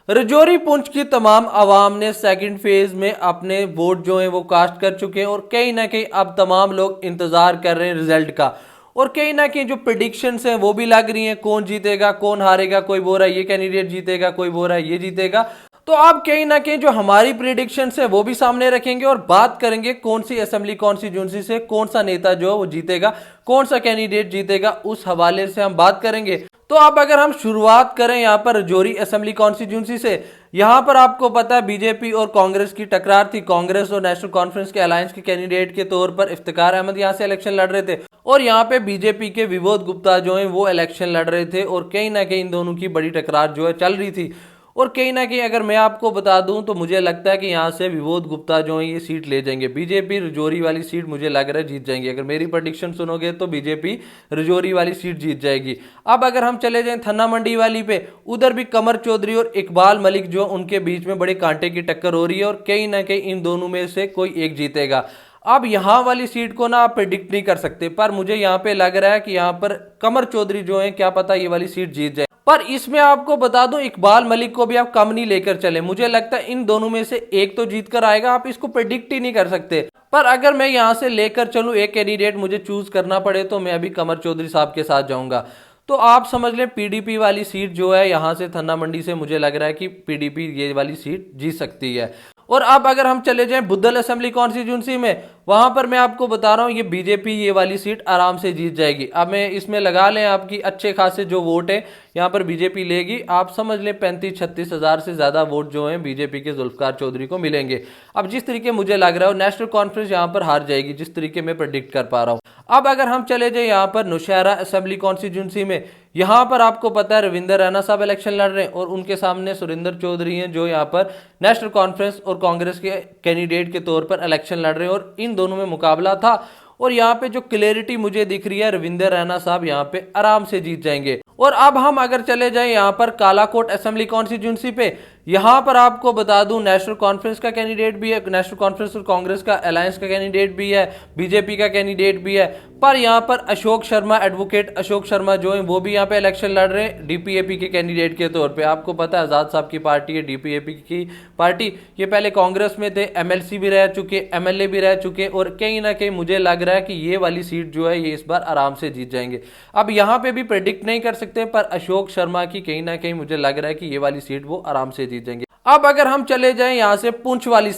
रजौरी पुंछ की तमाम आवाम ने सेकंड फेज में अपने वोट जो हैं वो कास्ट कर चुके हैं और कहीं ना कहीं अब तमाम लोग इंतजार कर रहे हैं रिजल्ट का। और कहीं ना कहीं जो प्रिडिक्शंस हैं वो भी लग रही हैं, कौन जीतेगा कौन हारेगा, कोई बोल रहा है ये कैंडिडेट जीतेगा, कोई बोल रहा है ये जीतेगा। तो आप कहीं ना कहीं जो हमारी प्रिडिक्शंस है वो भी सामने रखेंगे और बात करेंगे कौन सी असेंबली कॉन्स्टिट्यूंसी से कौन सा नेता जो है वो जीतेगा, कौन सा कैंडिडेट जीतेगा, उस हवाले से हम बात करेंगे। तो अब अगर हम शुरुआत करें यहाँ पर रजौरी असेंबली कॉन्स्टिट्यूंसी से, यहाँ पर आपको पता है बीजेपी और कांग्रेस की टकरार थी। कांग्रेस और नेशनल कॉन्फ्रेंस के अलायंस के कैंडिडेट के तौर पर इफ्तिकार अहमद यहाँ से इलेक्शन लड़ रहे थे और यहाँ पे बीजेपी के विबोध गुप्ता जो हैं वो इलेक्शन लड़ रहे थे और कहीं ना कहीं इन दोनों की बड़ी टकरार जो है चल रही थी। और कहीं ना कहीं अगर मैं आपको बता दूं तो मुझे लगता है कि यहाँ से विबोध गुप्ता जो है ये सीट ले जाएंगे। बीजेपी रजौरी वाली सीट मुझे लग रहा है जीत जाएंगे। अगर मेरी प्रेडिक्शन सुनोगे तो बीजेपी रजौरी वाली सीट जीत जाएगी। अब अगर हम चले जाएं थन्ना मंडी वाली पे, उधर भी कमर चौधरी और इकबाल मलिक जो उनके बीच में बड़े कांटे की टक्कर हो रही है और कहीं ना कहीं इन दोनों में से कोई एक जीतेगा। अब यहाँ वाली सीट को ना आप प्रिडिक्ट नहीं कर सकते, पर मुझे यहाँ पे लग रहा है कि यहाँ पर कमर चौधरी जो है क्या पता ये वाली सीट जीत जाए। पर इसमें आपको बता दूं इकबाल मलिक को भी आप कम नहीं लेकर चले। मुझे लगता है इन दोनों में से एक तो जीत कर आएगा, आप इसको प्रिडिक्ट ही नहीं कर सकते। पर अगर मैं यहां से लेकर चलूं एक कैंडिडेट मुझे चूज करना पड़े तो मैं अभी कमर चौधरी साहब के साथ जाऊंगा। तो आप समझ लें पीडीपी वाली सीट जो है यहां से थन्ना मंडी से मुझे लग रहा है कि पीडीपी ये वाली सीट जीत सकती है। और अब अगर हम चले जाएं बुद्धल असेंबली कॉन्स्टिट्यूंसी में, वहां पर मैं आपको बता रहा हूं ये बीजेपी ये वाली सीट आराम से जीत जाएगी। अब मैं इसमें लगा लें आपकी अच्छे खासे जो वोट है यहाँ पर बीजेपी लेगी। आप समझ लें 35-36 हजार से ज्यादा वोट जो हैं बीजेपी के जुल्फकार चौधरी को मिलेंगे। अब जिस तरीके मुझे लग रहा है नेशनल कॉन्फ्रेंस यहाँ पर हार जाएगी, जिस तरीके मैं प्रेडिक्ट कर पा रहा हूँ। अब अगर हम चले जाए यहाँ पर नौशहरा असेंबली कॉन्स्टिट्यूंसी में, यहाँ पर आपको पता है रविंदर रैना साहब इलेक्शन लड़ रहे हैं और उनके सामने सुरेंद्र चौधरी हैं जो यहाँ पर नेशनल कॉन्फ्रेंस और कांग्रेस के कैंडिडेट के तौर पर इलेक्शन लड़ रहे हैं और इन दोनों में मुकाबला था। और यहाँ पे जो क्लैरिटी मुझे दिख रही है रविंदर रैना साहब यहाँ पे आराम से जीत जाएंगे। और अब हम अगर चले जाएं यहाँ पर कालाकोट असेंबली कॉन्स्टिट्यूंसी पे, यहाँ पर आपको बता दूं नेशनल कॉन्फ्रेंस का कैंडिडेट भी है, नेशनल कॉन्फ्रेंस और कांग्रेस का अलायंस का कैंडिडेट भी है, बीजेपी का कैंडिडेट भी है। पर यहाँ पर अशोक शर्मा एडवोकेट अशोक शर्मा जो है वो भी यहाँ पे इलेक्शन लड़ रहे हैं डीपीएपी के कैंडिडेट के तौर पे। आपको पता है आजाद साहब की पार्टी है डीपीएपी की पार्टी, ये पहले कांग्रेस में थे, एमएलसी भी रह चुके, एमएलए भी रह चुके और कहीं ना कहीं मुझे लग रहा है कि ये वाली सीट जो है ये इस बार आराम से जीत जाएंगे। अब यहाँ पे भी प्रेडिक्ट नहीं कर सकते, पर अशोक शर्मा की कहीं ना कहीं मुझे लग रहा है कि ये वाली सीट वो आराम से जीत जाएंगे। अब अगर हम चले जाएं यहां से पुंछ वाली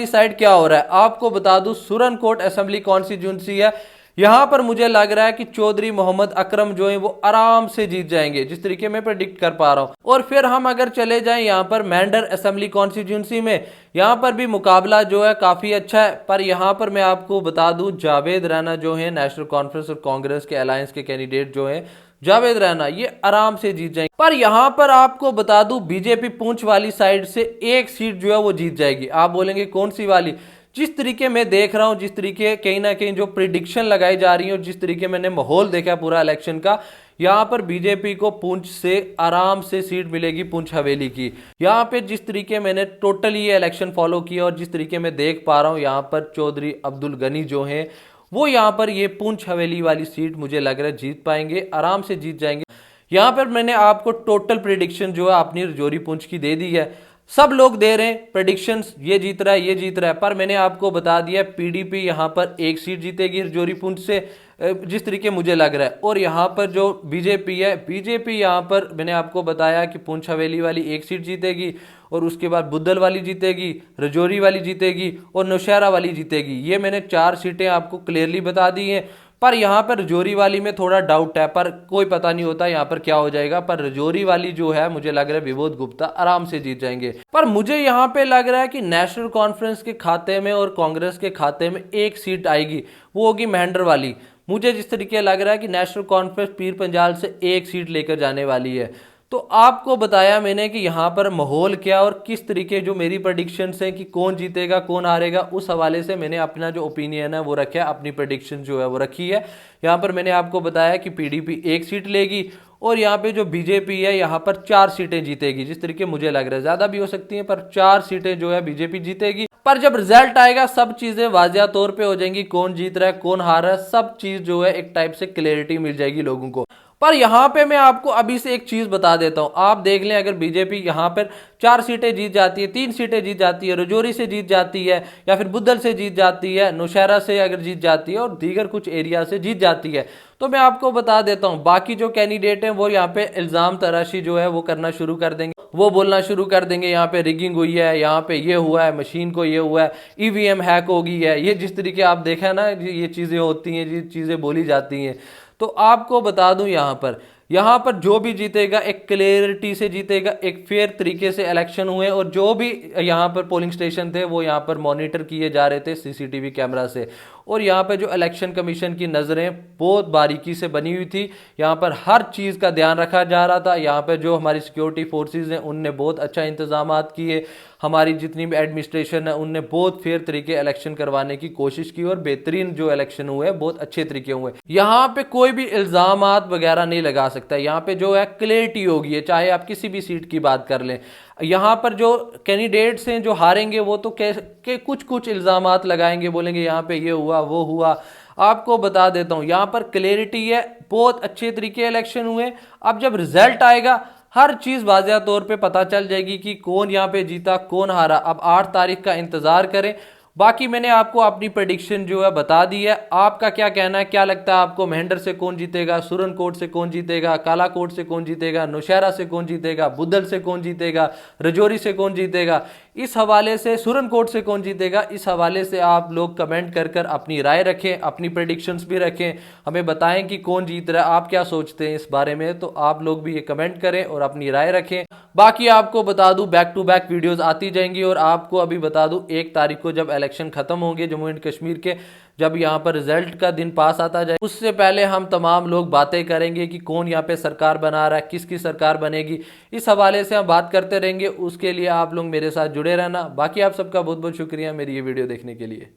साइड क्या हो रहा है आपको बता दूं सुरनकोट असेंबली कॉन्स्टिट्यूंसी है। यहां पर मुझे लग रहा है कि चौधरी मोहम्मद अकरम जो है वो आराम से जीत जाएंगे, जिस तरीके में प्रेडिक्ट कर पा रहा हूं। और फिर हम अगर चले जाएं यहां पर मेंढर असेंबली कॉन्स्टिट्यूंसी में, यहां पर भी मुकाबला जो है काफी अच्छा है। पर यहां पर मैं आपको बता दूं जावेद रैना जो है नेशनल कॉन्फ्रेंस और कांग्रेस के अलायंस के कैंडिडेट जो है जावेद रैना ये आराम से जीत जाएंगे। पर यहां पर आपको बता दूं बीजेपी पुंछ वाली साइड से एक सीट जो है वो जीत जाएगी। आप बोलेंगे कौन सी वाली? जिस तरीके मैं देख रहा हूं, जिस तरीके कहीं ना कहीं जो प्रिडिक्शन लगाई जा रही है और जिस तरीके मैंने माहौल देखा पूरा इलेक्शन का, यहाँ पर बीजेपी को पुंछ से आराम से सीट मिलेगी, पुंछ हवेली की। यहाँ पे जिस तरीके मैंने टोटली ये इलेक्शन फॉलो किया और जिस तरीके मैं देख पा रहा हूँ यहाँ पर चौधरी अब्दुल गनी जो है वो यहाँ पर ये पुंछ हवेली वाली सीट मुझे लग रहा है जीत पाएंगे, आराम से जीत जाएंगे। यहाँ पर मैंने आपको टोटल प्रिडिक्शन जो है अपनी रजौरी पुंछ की दे दी है। सब लोग दे रहे हैं प्रेडिक्शंस ये जीत रहा है ये जीत रहा है, पर मैंने आपको बता दिया पीडीपी यहाँ पर एक सीट जीतेगी रजौरी पुंछ से, जिस तरीके मुझे लग रहा है। और यहाँ पर जो बीजेपी है, बीजेपी यहाँ पर मैंने आपको बताया कि पुंछ हवेली वाली एक सीट जीतेगी और उसके बाद बुद्धल वाली जीतेगी, रजौरी वाली जीतेगी और नौशहरा वाली जीतेगी। ये मैंने 4 सीटें आपको क्लियरली बता दी हैं। पर यहाँ पर रजौरी वाली में थोड़ा डाउट है, पर कोई पता नहीं होता यहाँ पर क्या हो जाएगा। पर रजौरी वाली जो है मुझे लग रहा है विबोध गुप्ता आराम से जीत जाएंगे। पर मुझे यहाँ पे लग रहा है कि नेशनल कॉन्फ्रेंस के खाते में और कांग्रेस के खाते में एक सीट आएगी, वो होगी मेंढर वाली। मुझे जिस तरीके लग रहा है कि नेशनल कॉन्फ्रेंस पीर पंजाल से एक सीट लेकर जाने वाली है। तो आपको बताया मैंने कि यहाँ पर माहौल क्या और किस तरीके जो मेरी प्रेडिक्शंस हैं कि कौन जीतेगा कौन हारेगा, उस हवाले से मैंने अपना जो ओपिनियन है वो रखा, अपनी प्रेडिक्शन जो है वो रखी है। यहाँ पर मैंने आपको बताया कि पीडीपी एक सीट लेगी और यहाँ पे जो बीजेपी है यहाँ पर 4 सीटें जीतेगी, जिस तरीके मुझे लग रहा है। ज्यादा भी हो सकती हैं पर 4 सीटें जो है बीजेपी जीतेगी। पर जब रिजल्ट आएगा सब चीजें वाजिया तौर पे हो जाएंगी, कौन जीत रहा है कौन हार रहा है, सब चीज जो है एक टाइप से क्लैरिटी मिल जाएगी लोगों को। पर यहाँ पे मैं आपको अभी से एक चीज बता देता हूँ, आप देख लें अगर बीजेपी यहाँ पर 4 सीटें जीत जाती है, 3 सीटें जीत जाती है, रजौरी से जीत जाती है, या फिर बुद्धल से जीत जाती है, नौशहरा से अगर जीत जाती है और दीगर कुछ एरिया से जीत जाती है, तो मैं आपको बता देता हूँ बाकी जो कैंडिडेट हैं वो यहाँ पे इल्जाम तराशी जो है वो करना शुरू कर देंगे, वो बोलना शुरू कर देंगे यहाँ पे रिगिंग हुई है, यहाँ पे ये हुआ है, मशीन को ये हुआ है, ईवीएम हैक हो गई है, ये जिस तरीके आप देखा ना ये चीजें होती हैं, ये चीजें बोली जाती हैं। तो आपको बता दूं यहाँ पर जो भी जीतेगा एक क्लियरिटी से जीतेगा, एक फेयर तरीके से इलेक्शन हुए और जो भी यहाँ पर पोलिंग स्टेशन थे वो यहाँ पर मॉनिटर किए जा रहे थे सीसीटीवी कैमरा से, और यहाँ पे जो इलेक्शन कमीशन की नज़रें बहुत बारीकी से बनी हुई थी, यहाँ पर हर चीज़ का ध्यान रखा जा रहा था। यहाँ पे जो हमारी सिक्योरिटी फोर्सेस हैं उनने बहुत अच्छा इंतजाम किए, हमारी जितनी भी एडमिनिस्ट्रेशन है उनने बहुत फेयर तरीके इलेक्शन करवाने की कोशिश की और बेहतरीन जो इलेक्शन हुए बहुत अच्छे तरीके हुए। यहाँ पे कोई भी इल्जामात वगैरह नहीं लगा सकता, यहाँ पे जो है क्लियरिटी होगी है, चाहे आप किसी भी सीट की बात कर लें। यहाँ पर जो कैंडिडेट्स हैं जो हारेंगे वो तो के कुछ कुछ इल्जामात लगाएंगे, बोलेंगे यहाँ पे ये हुआ वो हुआ। आपको बता देता हूँ यहाँ पर क्लियरिटी है, बहुत अच्छे तरीके इलेक्शन हुए। अब जब रिजल्ट आएगा हर चीज वाज़ेह तौर पे पता चल जाएगी कि कौन यहाँ पे जीता कौन हारा। अब 8 तारीख का इंतजार करें। बाकी मैंने आपको अपनी प्रेडिक्शन जो है बता दी है, आपका क्या कहना है, क्या लगता है आपको महेंद्र से कौन जीतेगा, सुरनकोट से कौन जीतेगा, कालाकोट से कौन जीतेगा, नौशहरा से कौन जीतेगा, बुद्धल से कौन जीतेगा, रजौरी से कौन जीतेगा, इस हवाले से सुरनकोट से कौन जीतेगा, इस हवाले से आप लोग कमेंट कर कर अपनी राय रखें, अपनी प्रेडिक्शंस भी रखें, हमें बताएं कि कौन जीत रहा है, आप क्या सोचते हैं इस बारे में। तो आप लोग भी ये कमेंट करें और अपनी राय रखें। बाकी आपको बता दूं बैक टू बैक वीडियोस आती जाएंगी, और आपको अभी बता दूं 1 तारीख को जब इलेक्शन खत्म होंगे जम्मू एंड कश्मीर के, जब यहाँ पर रिजल्ट का दिन पास आता जाए, उससे पहले हम तमाम लोग बातें करेंगे कि कौन यहाँ पे सरकार बना रहा है, किसकी सरकार बनेगी, इस हवाले से हम बात करते रहेंगे। उसके लिए आप लोग मेरे साथ जुड़े रहना। बाकी आप सबका बहुत बहुत शुक्रिया मेरी ये वीडियो देखने के लिए।